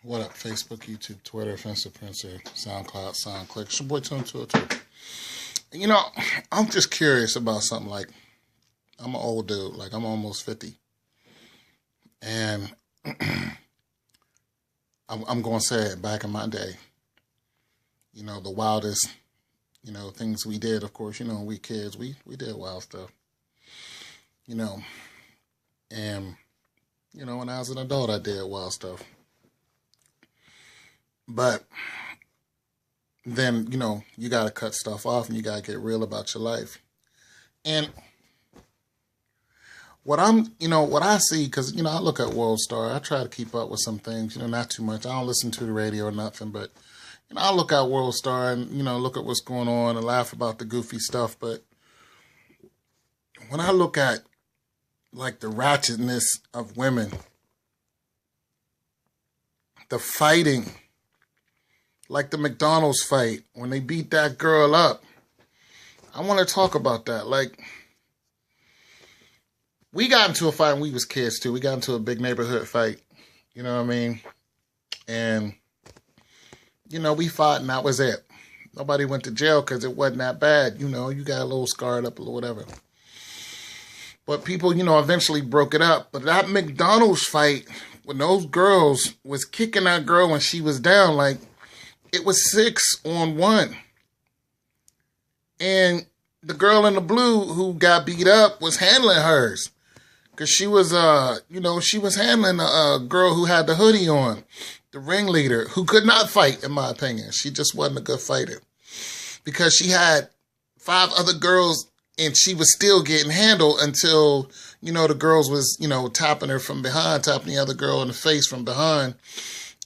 What up? Facebook, YouTube, Twitter, Offensive Princer, SoundCloud, SoundClick. It's your boy Tune 202. You know, I'm just curious about something. Like, I'm an old dude. Like, I'm almost 50. And I'm going to say it, back in my day, you know, the wildest, you know, things we did, of course, you know, we kids, we did wild stuff, you know. And, you know, when I was an adult, I did wild stuff. But then, you know, you got to cut stuff off and you got to get real about your life. And what I see, because, you know, I look at World Star. I try to keep up with some things, you know, not too much. I don't listen to the radio or nothing, but, you know, I look at World Star and, you know, look at what's going on and laugh about the goofy stuff. But when I look at, like, the ratchetness of women, the fighting, like the McDonald's fight, when they beat that girl up, I want to talk about that. Like, we got into a fight when we was kids, too. We got into a big neighborhood fight. You know what I mean? And, you know, we fought and that was it. Nobody went to jail because it wasn't that bad. You know, you got a little scarred up or whatever. But people, you know, eventually broke it up. But that McDonald's fight, when those girls was kicking that girl when she was down, like, it was 6-on-1. And the girl in the blue who got beat up was handling hers. Because she was, you know, she was handling a girl who had the hoodie on. The ringleader, who could not fight, in my opinion. She just wasn't a good fighter. Because she had 5 other girls and she was still getting handled until, you know, the girls was, you know, tapping her from behind, tapping the other girl in the face from behind.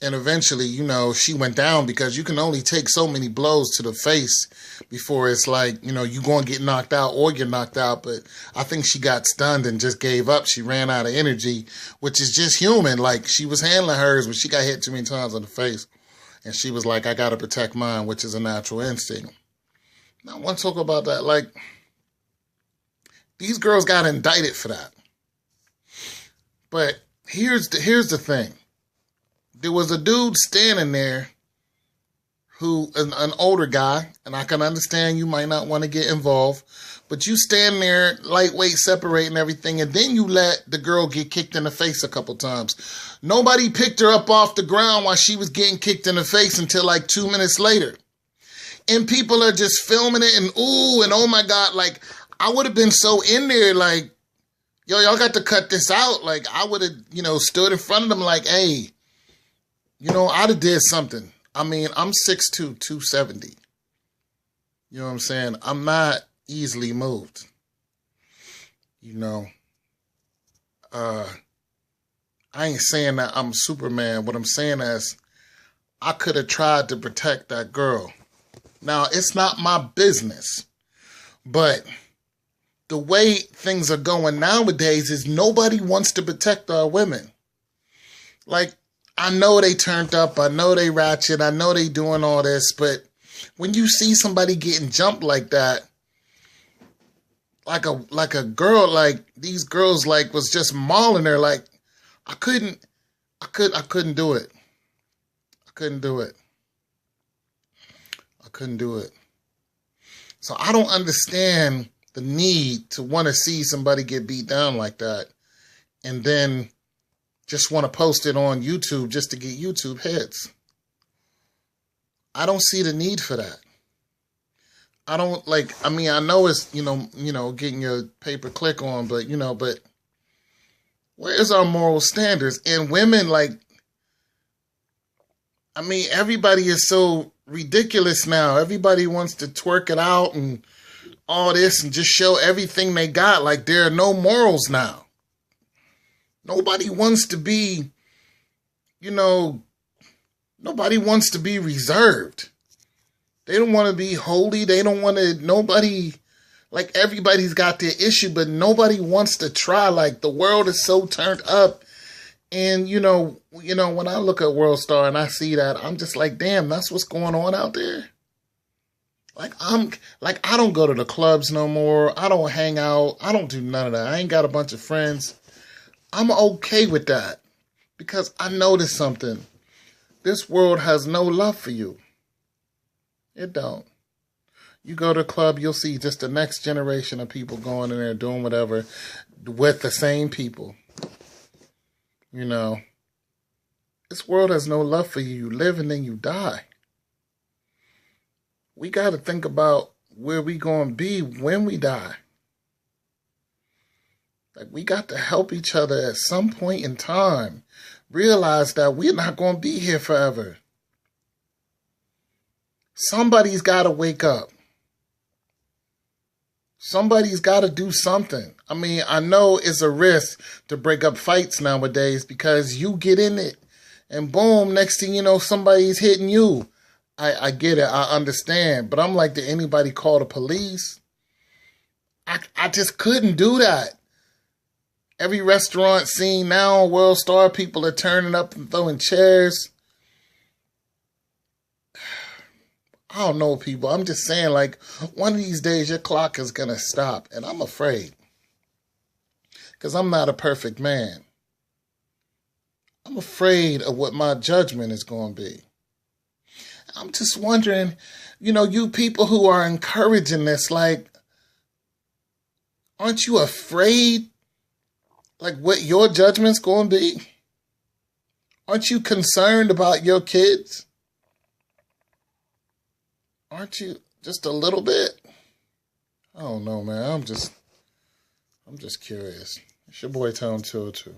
And eventually, you know, she went down because you can only take so many blows to the face before it's like, you know, you're going to get knocked out or get knocked out. But I think she got stunned and just gave up. She ran out of energy, which is just human. Like, she was handling hers, but she got hit too many times on the face. And she was like, I got to protect mine, which is a natural instinct. Now, I want to talk about that. Like, these girls got indicted for that. But here's the thing. There was a dude standing there who, an older guy, and I can understand you might not want to get involved, but you stand there, lightweight, separating everything, and then you let the girl get kicked in the face a couple times. Nobody picked her up off the ground while she was getting kicked in the face until like 2 minutes later. And people are just filming it and ooh, and oh my God, like, I would have been so in there, like, yo, y'all got to cut this out. Like, I would have, you know, stood in front of them like, hey, you know, I'd have did something. I mean, I'm 6'2", 270. You know what I'm saying? I'm not easily moved. You know, I ain't saying that I'm Superman. What I'm saying is I could have tried to protect that girl. Now, it's not my business, but the way things are going nowadays is nobody wants to protect our women. Like, I know they turned up. I know they ratchet. I know they doing all this. But when you see somebody getting jumped like that, like a girl, like these girls, like was just mauling her. Like I couldn't do it. I couldn't do it. I couldn't do it. So I don't understand the need to want to see somebody get beat down like that, and then just want to post it on YouTube just to get YouTube hits. I don't see the need for that. I don't like, I mean, I know it's, you know, getting your pay-per-click on, but, you know, but where's our moral standards? And women, like, I mean, everybody is so ridiculous now. Everybody wants to twerk it out and all this and just show everything they got. Like, there are no morals now. Nobody wants to be, you know, nobody wants to be reserved. They don't want to be holy. They don't want to, nobody, like everybody's got their issue, but nobody wants to try. Like the world is so turned up. And, you know, when I look at World Star and I see that, I'm just like, damn, that's what's going on out there. Like, I don't go to the clubs no more. I don't hang out. I don't do none of that. I ain't got a bunch of friends. I'm okay with that because I noticed something. This world has no love for you. It don't. You go to a club, you'll see just the next generation of people going in there doing whatever with the same people. You know, this world has no love for you. You live and then you die. We got to think about where we going to be when we die. Like, we got to help each other at some point in time. Realize that we're not going to be here forever. Somebody's got to wake up. Somebody's got to do something. I mean, I know it's a risk to break up fights nowadays because you get in it and boom, next thing you know, somebody's hitting you. I get it. I understand. But I'm like, did anybody call the police? I just couldn't do that. Every restaurant scene now, World Star, people are turning up and throwing chairs. I don't know, people. I'm just saying, like, one of these days your clock is going to stop. And I'm afraid. Because I'm not a perfect man. I'm afraid of what my judgment is going to be. I'm just wondering, you know, you people who are encouraging this, like, aren't you afraid, like, what your judgment's going to be? Aren't you concerned about your kids? Aren't you just a little bit? I don't know, man. I'm just curious. It's your boy Tone 202.